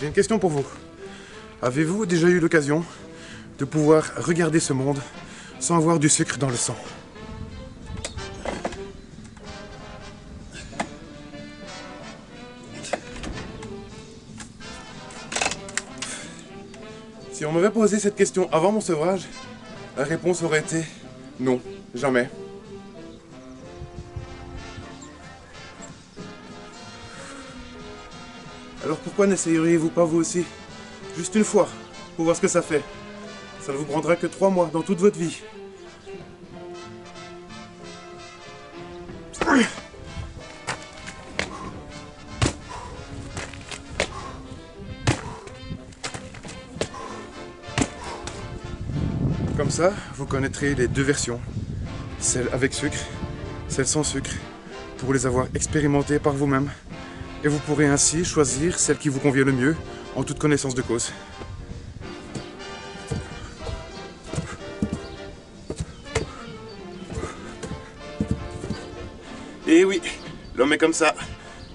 J'ai une question pour vous. Avez-vous déjà eu l'occasion de pouvoir regarder ce monde sans avoir du sucre dans le sang? Si on m'avait posé cette question avant mon sevrage, la réponse aurait été non, jamais. Alors pourquoi n'essayeriez-vous pas vous aussi? Juste une fois, pour voir ce que ça fait. Ça ne vous prendra que 3 mois dans toute votre vie. Comme ça, vous connaîtrez les 2 versions. Celle avec sucre, celle sans sucre, pour les avoir expérimentées par vous-même. Et vous pourrez ainsi choisir celle qui vous convient le mieux, en toute connaissance de cause. Et oui, l'homme est comme ça.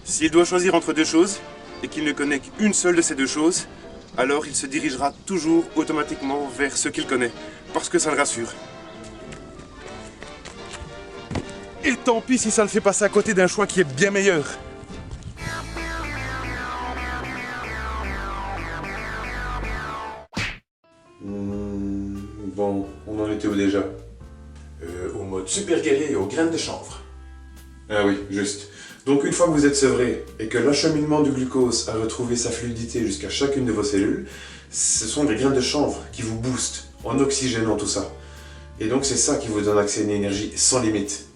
S'il doit choisir entre 2 choses, et qu'il ne connaît qu'une seule de ces 2 choses, alors il se dirigera toujours automatiquement vers ce qu'il connaît, parce que ça le rassure. Et tant pis si ça le fait passer à côté d'un choix qui est bien meilleur. Bon, on en était où déjà? Au mode super guerrier et aux graines de chanvre. Ah oui, juste. Donc une fois que vous êtes sevré et que l'acheminement du glucose a retrouvé sa fluidité jusqu'à chacune de vos cellules, ce sont des graines de chanvre qui vous boostent en oxygénant tout ça. Et donc c'est ça qui vous donne accès à une énergie sans limite.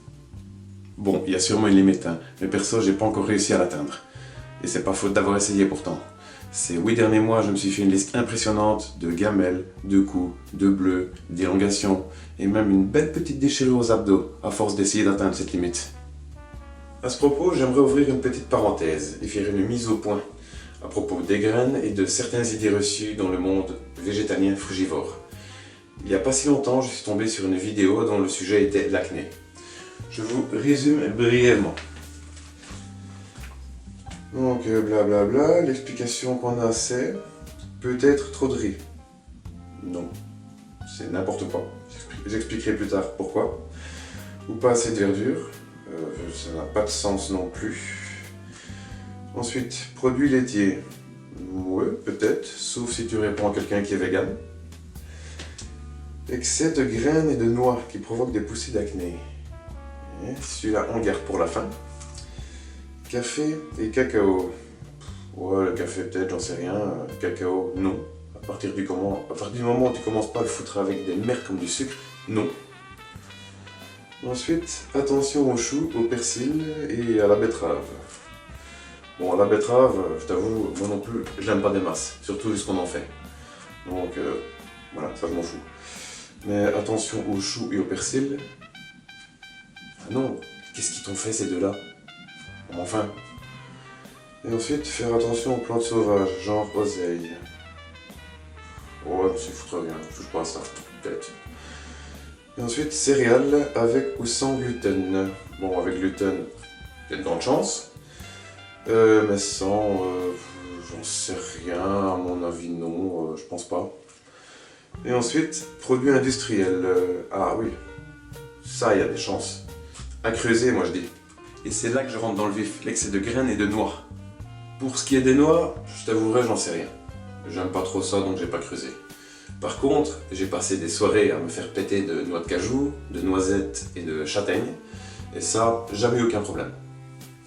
Bon, il y a sûrement une limite, hein, mais perso, j'ai pas encore réussi à l'atteindre. Et c'est pas faute d'avoir essayé pourtant. Ces 8 derniers mois, je me suis fait une liste impressionnante de gamelles, de coups, de bleus, d'élongations, et même une belle petite déchirure aux abdos, à force d'essayer d'atteindre cette limite. À ce propos, j'aimerais ouvrir une petite parenthèse et faire une mise au point à propos des graines et de certaines idées reçues dans le monde végétalien frugivore. Il n'y a pas si longtemps, je suis tombé sur une vidéo dont le sujet était l'acné. Je vous résume brièvement. Donc, blablabla, l'explication qu'on a c'est peut-être trop de riz. Non, c'est n'importe quoi. J'expliquerai plus tard pourquoi. Ou pas assez de verdure. Ça n'a pas de sens non plus. Ensuite, produits laitiers. Ouais, peut-être, sauf si tu réponds à quelqu'un qui est vegan. Excès de graines et de noix qui provoquent des poussées d'acné. Celui-là, on garde pour la fin. Café et cacao. Ouais, le café peut-être, j'en sais rien. Cacao, non. À partir du moment où tu commences pas à le foutre avec des merdes comme du sucre, non. Ensuite, attention aux choux, au persil et à la betterave. Bon, la betterave, je t'avoue, moi non plus, je l'aime pas des masses, surtout vu ce qu'on en fait. Donc, voilà, ça je m'en fous. Mais attention aux choux et au persil. Ah non, qu'est-ce qu'ils t'ont fait ces deux-là? Enfin. Et ensuite, faire attention aux plantes sauvages, genre oseille. Ouais, mais c'est foutre rien, je touche pas à ça, peut-être. Et ensuite, céréales avec ou sans gluten. Bon, avec gluten, il y a de grandes chances. Mais sans, j'en sais rien, à mon avis non, je pense pas. Et ensuite, produits industriels. Ah oui, ça, il y a des chances. À creuser, moi je dis. Et c'est là que je rentre dans le vif, l'excès de graines et de noix. Pour ce qui est des noix, je t'avouerai, j'en sais rien. J'aime pas trop ça, donc j'ai pas creusé. Par contre, j'ai passé des soirées à me faire péter de noix de cajou, de noisettes et de châtaignes, et ça, jamais eu aucun problème.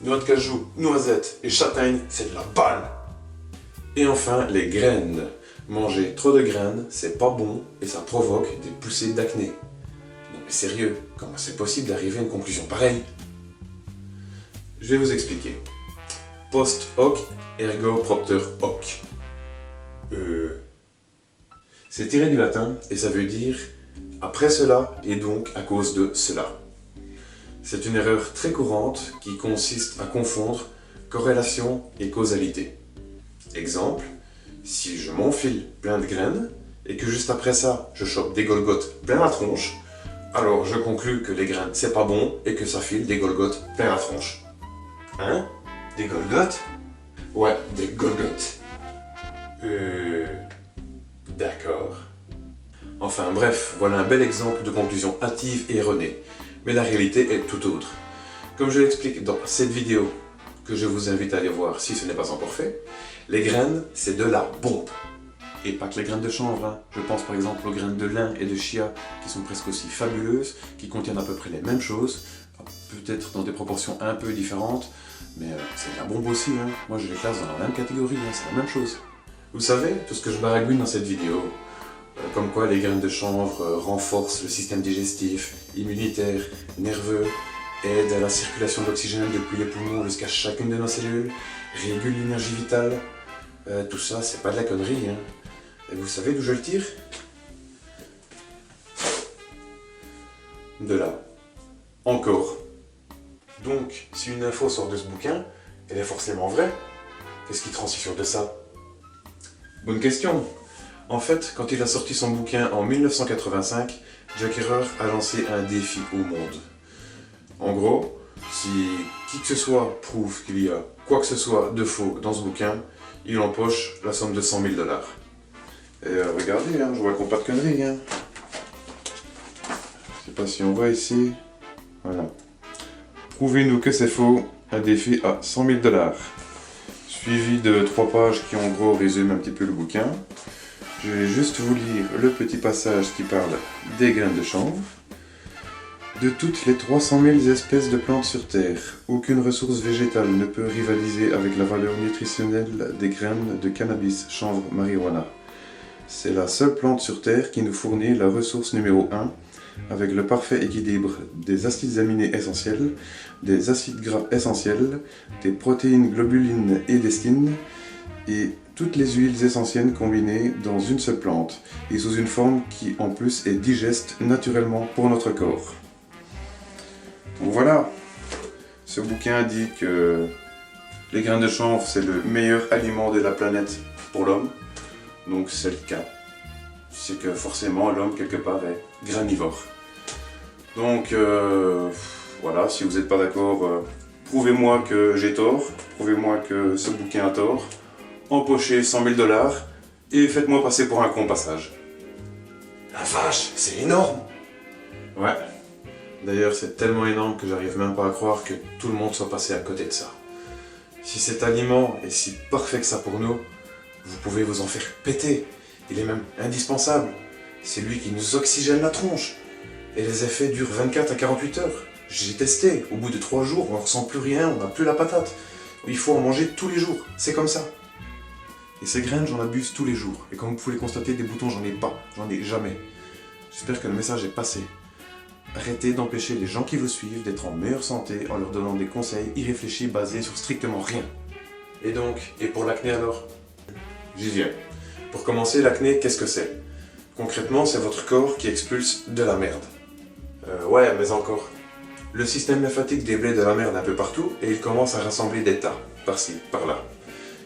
Noix de cajou, noisettes et châtaignes, c'est de la balle! Et enfin, les graines. Manger trop de graines, c'est pas bon et ça provoque des poussées d'acné. Non mais sérieux, comment c'est possible d'arriver à une conclusion pareille? Je vais vous expliquer. Post hoc, ergo propter hoc. C'est tiré du latin et ça veut dire « après cela et donc à cause de cela ». C'est une erreur très courante qui consiste à confondre corrélation et causalité. Exemple, si je m'enfile plein de graines et que juste après ça, je chope des Golgotes plein la tronche, alors je conclus que les graines c'est pas bon et que ça file des Golgotes plein la tronche. Hein? Des Golgotes? Ouais, des Golgotes. D'accord. Enfin bref, voilà un bel exemple de conclusion hâtive et erronée. Mais la réalité est tout autre. Comme je l'explique dans cette vidéo, que je vous invite à aller voir si ce n'est pas encore fait, les graines, c'est de la bombe. Et pas que les graines de chanvre, hein. Je pense par exemple aux graines de lin et de chia, qui sont presque aussi fabuleuses, qui contiennent à peu près les mêmes choses, peut-être dans des proportions un peu différentes, mais c'est de la bombe aussi, hein. Moi je les classe dans la même catégorie, hein. C'est la même chose. Vous savez, tout ce que je baragouine dans cette vidéo, comme quoi les graines de chanvre renforcent le système digestif, immunitaire, nerveux, aident à la circulation d'oxygène depuis les poumons jusqu'à chacune de nos cellules, régulent l'énergie vitale, tout ça c'est pas de la connerie, hein. Et vous savez d'où je le tire? De là. Encore. Donc, si une info sort de ce bouquin, elle est forcément vraie. Qu'est-ce qui transitionne de ça? Bonne question. En fait, quand il a sorti son bouquin en 1985, Jack Herer a lancé un défi au monde. En gros, si qui que ce soit prouve qu'il y a quoi que ce soit de faux dans ce bouquin, il empoche la somme de 100 000 $. Et regardez, hein, je vois qu'on pas de conneries. Hein. Je sais pas si on voit ici. Voilà. Prouvez-nous que c'est faux. Un défi à 100 000 $. Suivi de 3 pages qui en gros résument un petit peu le bouquin. Je vais juste vous lire le petit passage qui parle des graines de chanvre. De toutes les 300 000 espèces de plantes sur Terre, aucune ressource végétale ne peut rivaliser avec la valeur nutritionnelle des graines de cannabis, chanvre, marijuana. C'est la seule plante sur Terre qui nous fournit la ressource numéro 1, avec le parfait équilibre des acides aminés essentiels, des acides gras essentiels, des protéines, globulines et destines, et toutes les huiles essentielles combinées dans une seule plante, et sous une forme qui en plus est digeste naturellement pour notre corps. Donc voilà, ce bouquin dit que les graines de chanvre c'est le meilleur aliment de la planète pour l'homme, donc c'est le cas. C'est que forcément l'homme quelque part est granivore. Donc voilà, si vous n'êtes pas d'accord, prouvez-moi que j'ai tort, prouvez-moi que ce bouquin a tort, empochez 100 000 $ et faites-moi passer pour un con passage. La vache, c'est énorme! Ouais. D'ailleurs, c'est tellement énorme que j'arrive même pas à croire que tout le monde soit passé à côté de ça. Si cet aliment est si parfait que ça pour nous, vous pouvez vous en faire péter. Il est même indispensable. C'est lui qui nous oxygène la tronche. Et les effets durent 24 à 48 heures. J'ai testé. Au bout de 3 jours, on ne ressent plus rien, on n'a plus la patate. Il faut en manger tous les jours. C'est comme ça. Et ces graines, j'en abuse tous les jours. Et comme vous pouvez le constater, des boutons, j'en ai pas. J'en ai jamais. J'espère que le message est passé. Arrêtez d'empêcher les gens qui vous suivent d'être en meilleure santé en leur donnant des conseils irréfléchis basés sur strictement rien. Et donc, et pour l'acné alors? J'y viens. Pour commencer, l'acné, qu'est-ce que c'est? Concrètement, c'est votre corps qui expulse de la merde. Ouais, mais encore. Le système lymphatique déblaye de la merde un peu partout et il commence à rassembler des tas, par-ci, par-là.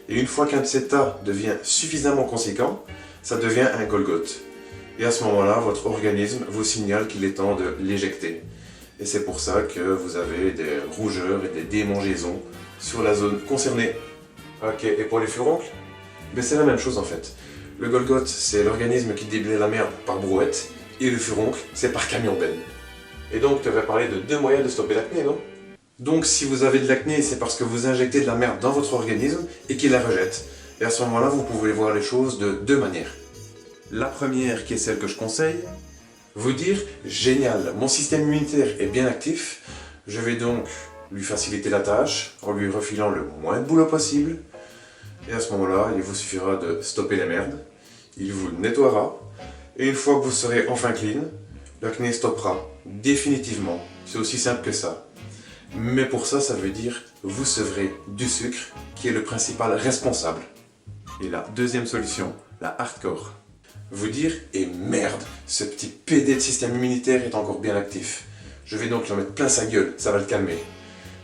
Et une fois qu'un de ces tas devient suffisamment conséquent, ça devient un Golgoth. Et à ce moment-là, votre organisme vous signale qu'il est temps de l'éjecter. Et c'est pour ça que vous avez des rougeurs et des démangeaisons sur la zone concernée. Ok, et pour les furoncles? Mais c'est la même chose en fait. Le Golgoth, c'est l'organisme qui déblaye la merde par brouette, et le furoncle, c'est par camion-benne. Et donc, tu avais parlé de 2 moyens de stopper l'acné, non? Donc si vous avez de l'acné, c'est parce que vous injectez de la merde dans votre organisme et qu'il la rejette. Et à ce moment-là, vous pouvez voir les choses de 2 manières. La première, qui est celle que je conseille, vous dire « Génial, mon système immunitaire est bien actif, je vais donc lui faciliter la tâche en lui refilant le moins de boulot possible. » Et à ce moment-là, il vous suffira de stopper les merdes, il vous nettoiera, et une fois que vous serez enfin clean, l'acné stoppera définitivement. C'est aussi simple que ça. Mais pour ça, ça veut dire vous sevrez du sucre, qui est le principal responsable. Et la deuxième solution, la hardcore. Vous dire, et merde, ce petit PD de système immunitaire est encore bien actif. Je vais donc lui en mettre plein sa gueule, ça va le calmer.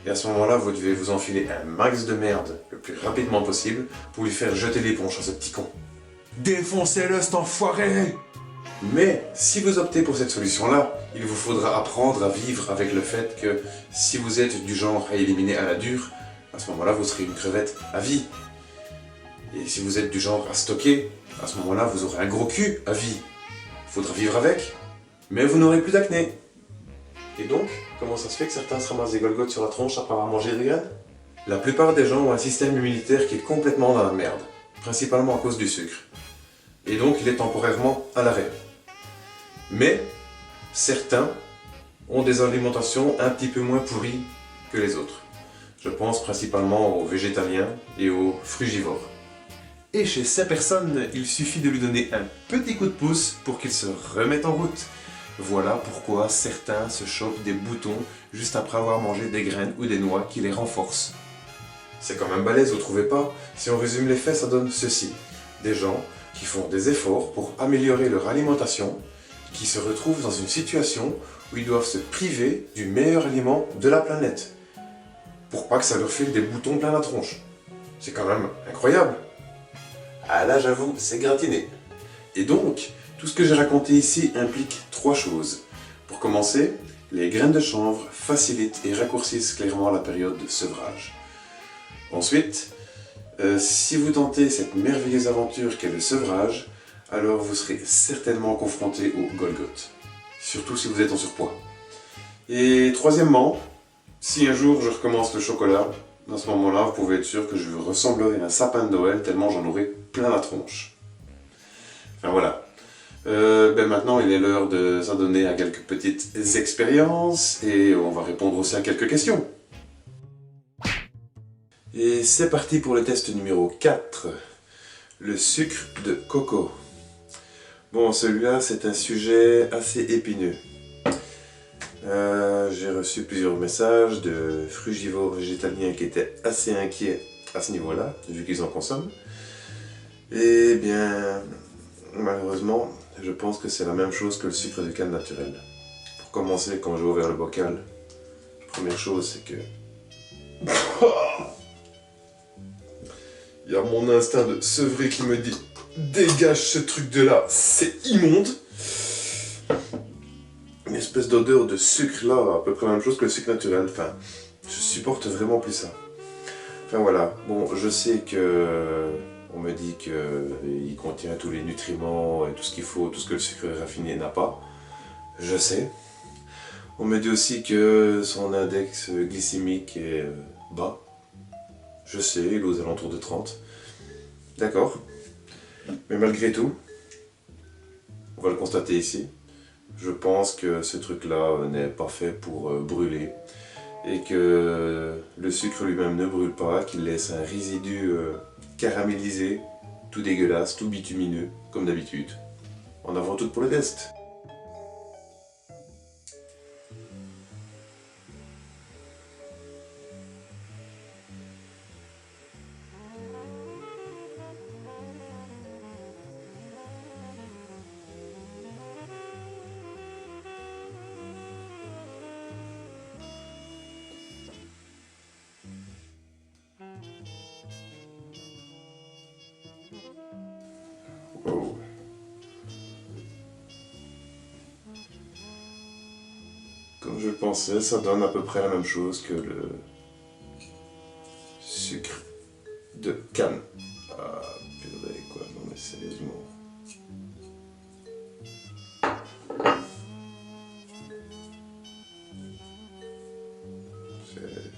Et à ce moment-là, vous devez vous enfiler un max de merde le plus rapidement possible pour lui faire jeter l'éponge à ce petit con. Défoncez-le, cet enfoiré! Mais si vous optez pour cette solution-là, il vous faudra apprendre à vivre avec le fait que si vous êtes du genre à éliminer à la dure, à ce moment-là, vous serez une crevette à vie. Et si vous êtes du genre à stocker, à ce moment-là, vous aurez un gros cul à vie. Il faudra vivre avec, mais vous n'aurez plus d'acné. Et donc, comment ça se fait que certains se ramassent des Golgotes sur la tronche après avoir mangé des graines? La plupart des gens ont un système immunitaire qui est complètement dans la merde, principalement à cause du sucre. Et donc, il est temporairement à l'arrêt. Mais, certains ont des alimentations un petit peu moins pourries que les autres. Je pense principalement aux végétaliens et aux frugivores. Et chez ces personnes, il suffit de lui donner un petit coup de pouce pour qu'il se remette en route. Voilà pourquoi certains se chopent des boutons juste après avoir mangé des graines ou des noix qui les renforcent. C'est quand même balèze, vous trouvez pas? Si on résume les faits, ça donne ceci. Des gens qui font des efforts pour améliorer leur alimentation, qui se retrouvent dans une situation où ils doivent se priver du meilleur aliment de la planète, pour pas que ça leur file des boutons plein la tronche. C'est quand même incroyable. Ah là, j'avoue, c'est gratiné. Et donc, tout ce que j'ai raconté ici implique 3 choses. Pour commencer, les graines de chanvre facilitent et raccourcissent clairement la période de sevrage. Ensuite, si vous tentez cette merveilleuse aventure qu'est le sevrage, alors vous serez certainement confronté au Golgoth. Surtout si vous êtes en surpoids. Et troisièmement, si un jour je recommence le chocolat, à ce moment-là, vous pouvez être sûr que je ressemblerai à un sapin de Noël tellement j'en aurai plein la tronche. Enfin voilà. Maintenant, il est l'heure de s'adonner à quelques petites expériences et on va répondre aussi à quelques questions. Et c'est parti pour le test numéro 4. Le sucre de coco. Bon, celui-là, c'est un sujet assez épineux. J'ai reçu plusieurs messages de frugivores végétaliens qui étaient assez inquiets à ce niveau-là, vu qu'ils en consomment. Et bien, malheureusement, je pense que c'est la même chose que le sucre de canne naturel. Pour commencer, quand j'ai ouvert le bocal, la première chose, c'est que... Il y a mon instinct de sevrer qui me dit « Dégage ce truc de là, c'est immonde !» Une espèce d'odeur de sucre là, à peu près la même chose que le sucre naturel. Enfin, je supporte vraiment plus ça. Enfin voilà, bon, je sais que... On me dit qu'il contient tous les nutriments et tout ce qu'il faut, tout ce que le sucre raffiné n'a pas. Je sais. On me dit aussi que son index glycémique est bas. Je sais, il est aux alentours de 30. D'accord. Mais malgré tout, on va le constater ici, je pense que ce truc-là n'est pas fait pour brûler. Et que le sucre lui-même ne brûle pas, qu'il laisse un résidu caramélisé, tout dégueulasse, tout bitumineux, comme d'habitude. En avant tout pour le test. Oh. Comme je le pensais, ça donne à peu près la même chose que le sucre de canne. Ah, purée, quoi, non mais sérieusement.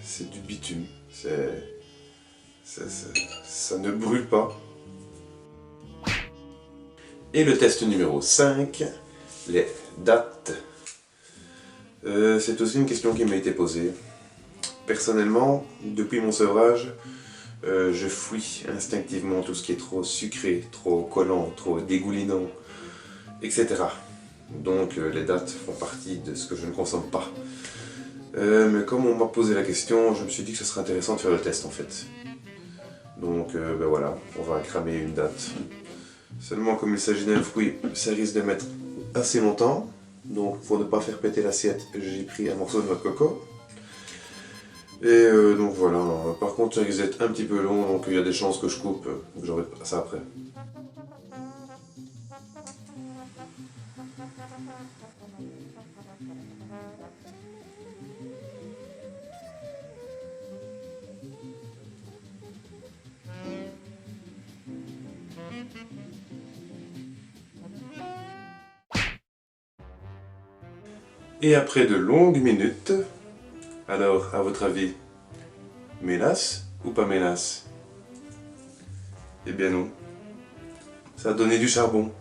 C'est du bitume, ça ne brûle pas. Et le test numéro 5, les dates. C'est aussi une question qui m'a été posée. Personnellement, depuis mon sevrage, je fuis instinctivement tout ce qui est trop sucré, trop collant, trop dégoulinant, etc. Donc les dates font partie de ce que je ne consomme pas. Mais comme on m'a posé la question, je me suis dit que ce serait intéressant de faire le test en fait. Donc ben voilà, on va cramer une date. Seulement comme il s'agit d'un fruit, ça risque de mettre assez longtemps. Donc pour ne pas faire péter l'assiette, j'ai pris un morceau de noix de coco. Et donc voilà, par contre ça risque d'être un petit peu long, donc il y a des chances que je coupe, que j'aurai ça après. Et après de longues minutes, alors, à votre avis, mélasse ou pas mélasse? Eh bien non. Ça a donné du charbon.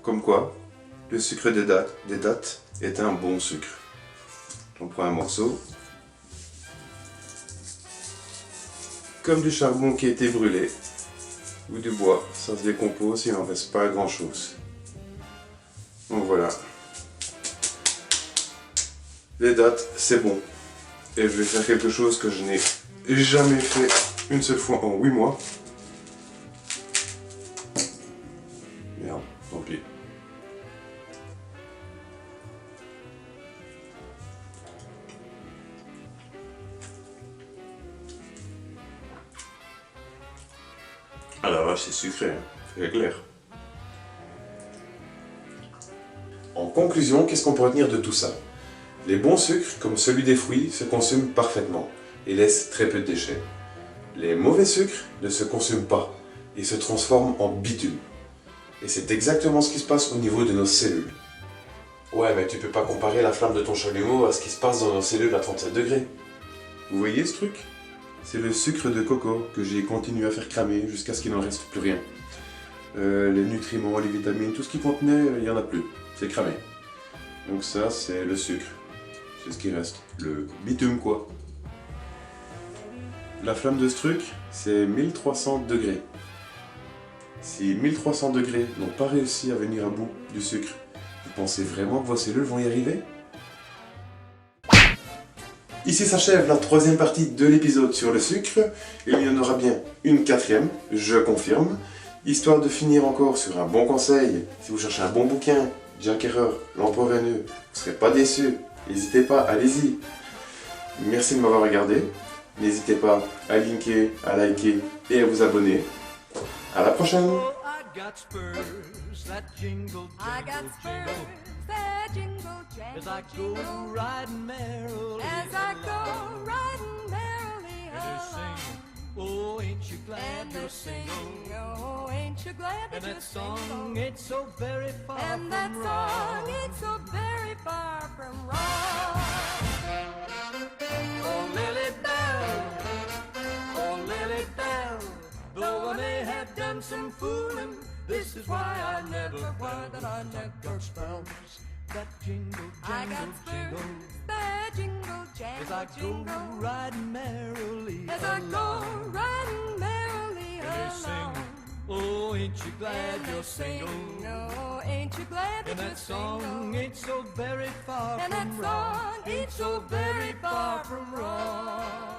Comme quoi, le sucre des dattes est un bon sucre. On prend un morceau. Comme du charbon qui a été brûlé, ou du bois, ça se décompose et il n'en reste pas grand chose. Donc voilà. Les dattes, c'est bon. Et je vais faire quelque chose que je n'ai jamais fait une seule fois en 8 mois. Merde, tant pis. Ah la vache, c'est sucré, hein. C'est clair. En conclusion, qu'est-ce qu'on peut retenir de tout ça? Les bons sucres, comme celui des fruits, se consument parfaitement et laissent très peu de déchets. Les mauvais sucres ne se consument pas et se transforment en bitume. Et c'est exactement ce qui se passe au niveau de nos cellules. Ouais, mais tu peux pas comparer la flamme de ton chalumeau à ce qui se passe dans nos cellules à 37 degrés. Vous voyez ce truc? C'est le sucre de coco que j'ai continué à faire cramer jusqu'à ce qu'il n'en reste plus rien. Les nutriments, les vitamines, tout ce qui contenait, il n'y en a plus. C'est cramé. Donc ça, c'est le sucre. C'est ce qui reste. Le bitume, quoi. La flamme de ce truc, c'est 1300 degrés. Si 1300 degrés n'ont pas réussi à venir à bout du sucre, vous pensez vraiment que vos cellules vont y arriver? Ici s'achève la troisième partie de l'épisode sur le sucre. Il y en aura bien une quatrième, je confirme. Histoire de finir encore sur un bon conseil, si vous cherchez un bon bouquin, Jack Herer, L'Empereur Haineux, vous ne serez pas déçus. N'hésitez pas, allez-y. Merci de m'avoir regardé. N'hésitez pas à linker, à liker et à vous abonner. À la prochaine. As I go riding merrily, and they sing, oh, ain't you glad you're single? Oh, ain't you glad that And you're that song single? ain't so very far And from that song wrong. ain't so very far from wrong. Oh, Lily Bell, oh, Lily Bell, though I may have done some fooling, this is why I never Why that I never spells that jingle, I got jingle, jingle. spurs that jingle, As I jangle, go jingle. riding merrily As I go along. riding merrily And they sing, along. oh, ain't you glad And you're they sing, single? no, ain't you glad that And you're that song single? ain't so very far And that from wrong. song ain't so very far from wrong.